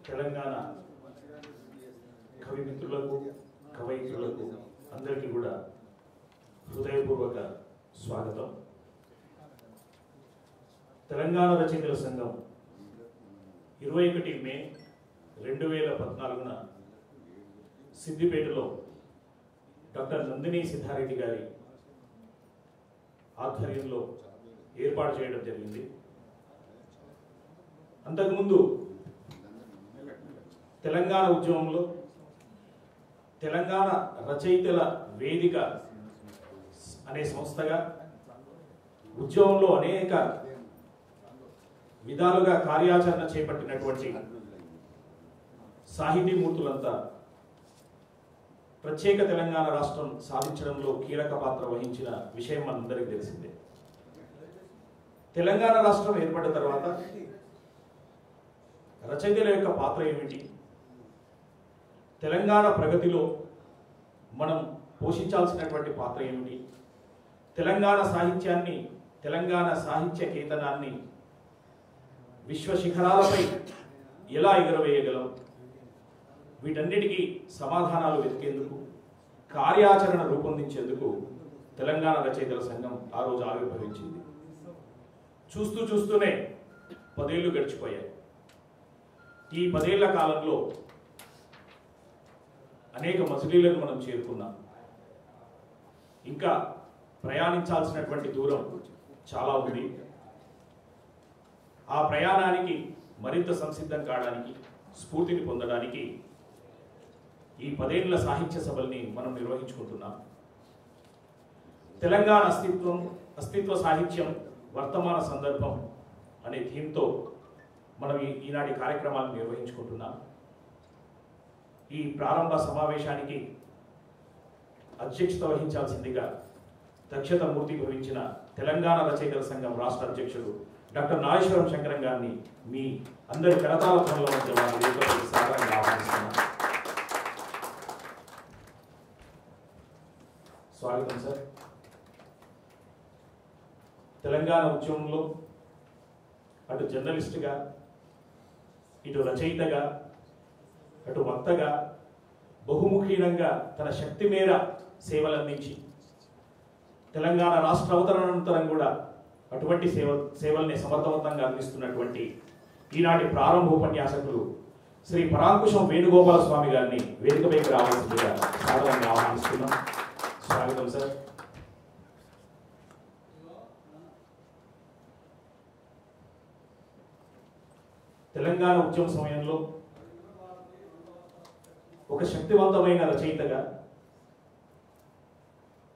తెలంగాణ కవి మిత్రులకు కవయిత్రులకు అందరికీ కూడా హృదయపూర్వక స్వాగతం. తెలంగాణ రచయితల సంఘం 21 మే 2014న సిద్దిపేటలో డాక్టర్ నందిని సిద్ధారెడ్డి గారి ఆధ్వర్యంలో ఏర్పాటు చేయడం జరిగింది. అంతకుముందు తెలంగాణ ఉద్యమంలో తెలంగాణ రచయితల వేదిక అనే సంస్థగా ఉద్యమంలో అనేక విధాలుగా కార్యాచరణ చేపట్టినటువంటి సాహితీమూర్తులంతా ప్రత్యేక తెలంగాణ రాష్ట్రం సాధించడంలో కీలక పాత్ర వహించిన విషయం మనందరికీ తెలిసిందే. తెలంగాణ రాష్ట్రం ఏర్పడిన తర్వాత రచయితల యొక్క పాత్ర ఏమిటి, తెలంగాణ ప్రగతిలో మనం పోషించాల్సినటువంటి పాత్ర ఏమిటి, తెలంగాణ సాహిత్యాన్ని, తెలంగాణ సాహిత్య కేతనాన్ని విశ్వ శిఖరాలపై ఎలా ఎగురవేయగలం, వీటన్నిటికీ సమాధానాలు వెతికేందుకు, కార్యాచరణ రూపొందించేందుకు తెలంగాణ రచయితల సంఘం ఆ రోజు ఆవిర్భవించింది. చూస్తూ చూస్తూనే 10 ఏళ్ళు గడిచిపోయాయి. ఈ 10 ఏళ్ల కాలంలో అనేక మజిలీలను మనం చేరుకున్నాం. ఇంకా ప్రయాణించాల్సినటువంటి దూరం చాలా ఉంది. ఆ ప్రయాణానికి మరింత సంసిద్ధం కావడానికి, స్ఫూర్తిని పొందడానికి ఈ 10 ఏళ్ల సాహిత్య సభల్ని మనం నిర్వహించుకుంటున్నాం. తెలంగాణ అస్తిత్వ సాహిత్యం వర్తమాన సందర్భం అనే థీమ్తో మనం ఈనాటి కార్యక్రమాలను నిర్వహించుకుంటున్నాం. ఈ ప్రారంభ సమావేశానికి అధ్యక్షత వహించాల్సిందిగా దక్షత మూర్తి భవించిన తెలంగాణ రచయితల సంఘం రాష్ట్ర అధ్యక్షుడు డాక్టర్ నాగేశ్వరం శంకరం గారిని మీ అందరి కరతాల పనుల మధ్య సాధారణంగా ఆహ్వానిస్తున్నాం. స్వాగతం సార్. తెలంగాణ ఉద్యమంలో అటు జర్నలిస్టుగా, ఇటు రచయితగా, అటు వక్తగా బహుముఖీనంగా తన శక్తి మేర సేవలు అందించి తెలంగాణ రాష్ట్ర అవతరణానంతరం కూడా అటువంటి సేవల్ని సమర్థవంతంగా అందిస్తున్నటువంటి ఈనాటి ప్రారంభ ఉపన్యాసకులు శ్రీ పరాంకుశం వేణుగోపాల స్వామి గారిని వేదికపైకి రావాల్సిందిగా సాధారణంగా ఆహ్వానిస్తున్నాం. స్వాగతం సార్. తెలంగాణ ఉద్యమ సమయంలో ఒక శక్తివంతమైన రచయితగా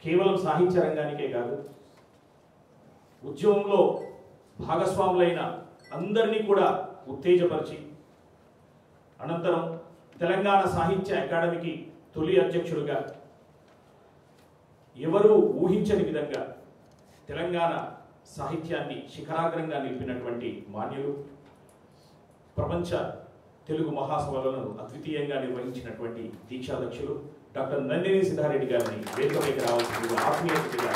కేవలం సాహిత్య రంగానికే కాదు, ఉద్యమంలో భాగస్వాములైన అందరినీ కూడా ఉత్తేజపరిచి, అనంతరం తెలంగాణ సాహిత్య అకాడమీకి తొలి అధ్యక్షుడిగా ఎవరూ ఊహించని విధంగా తెలంగాణ సాహిత్యాన్ని శిఖరాగ్రంగా నిలిపినటువంటి మాన్యులు, ప్రపంచ తెలుగు మహాసభలను అద్వితీయంగా నిర్వహించినటువంటి దీక్షాధ్యక్షులు డాక్టర్ నందిని సిద్ధారెడ్డి గారిని వేదికపైకి రావాల్సిందిగా, ఆత్మీయతగా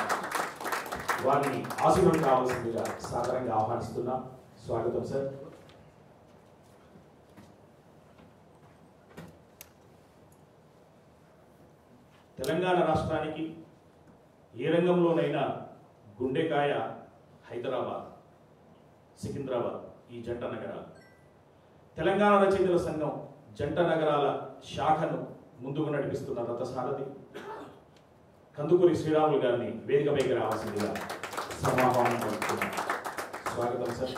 వారిని ఆశీర్వాదం కావాల్సిందిగా సాధారణంగా ఆహ్వానిస్తున్నాం. స్వాగతం సార్. తెలంగాణ రాష్ట్రానికి ఏ రంగంలోనైనా గుండెకాయ హైదరాబాద్, సికింద్రాబాద్, ఈ జంట నగరాలు. తెలంగాణ రచయితల సంఘం జంట నగరాల శాఖను ముందుకు నడిపిస్తున్న రథసారథి కందుకూరి శ్రీరాములు గారిని వేదికపైకి రావాల్సిందిగా సమాహ్వానం పడుతున్నాం. స్వాగతం సార్.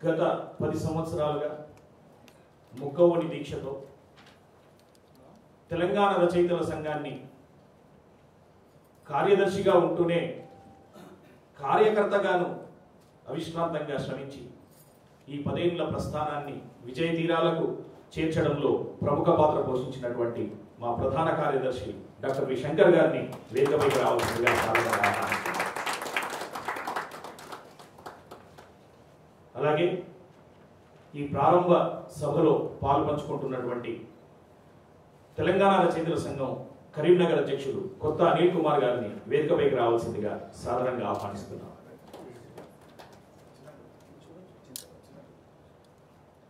గత 10 సంవత్సరాలుగా ముక్కవోని దీక్షతో తెలంగాణ రచయితల సంఘాన్ని కార్యదర్శిగా ఉంటూనే కార్యకర్తగాను అవిశ్రాంతంగా శ్రమించి ఈ 10 ఏళ్ల ప్రస్థానాన్ని విజయ తీరాలకు చేర్చడంలో ప్రముఖ పాత్ర పోషించినటువంటి మా ప్రధాన కార్యదర్శి డాక్టర్ వి శంకర్ గారిని వేదికపైకి రావాల్సిందిగా అలాగే ఈ ప్రారంభ సభలో పాల్పంచుకుంటున్నటువంటి తెలంగాణ రచయితల సంఘం కరీంనగర్ అధ్యక్షుడు కొత్త అనిల్ కుమార్ గారిని వేదికపైకి రావాల్సిందిగా సాధారణంగా ఆహ్వానిస్తున్నాం.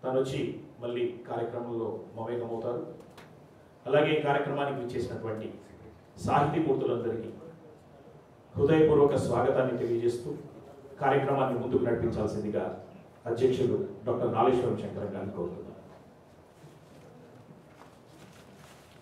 తను వచ్చి మళ్ళీ కార్యక్రమంలో మమేకమవుతారు. అలాగే కార్యక్రమానికి విచ్చేసినటువంటి సాహితీమూర్తులందరికీ హృదయపూర్వక స్వాగతాన్ని తెలియజేస్తూ కార్యక్రమాన్ని ముందుకు నడిపించాల్సిందిగా అధ్యక్షుడు డాక్టర్ నాగేశ్వరం శంకర్ గారిని కోరుతున్నాను.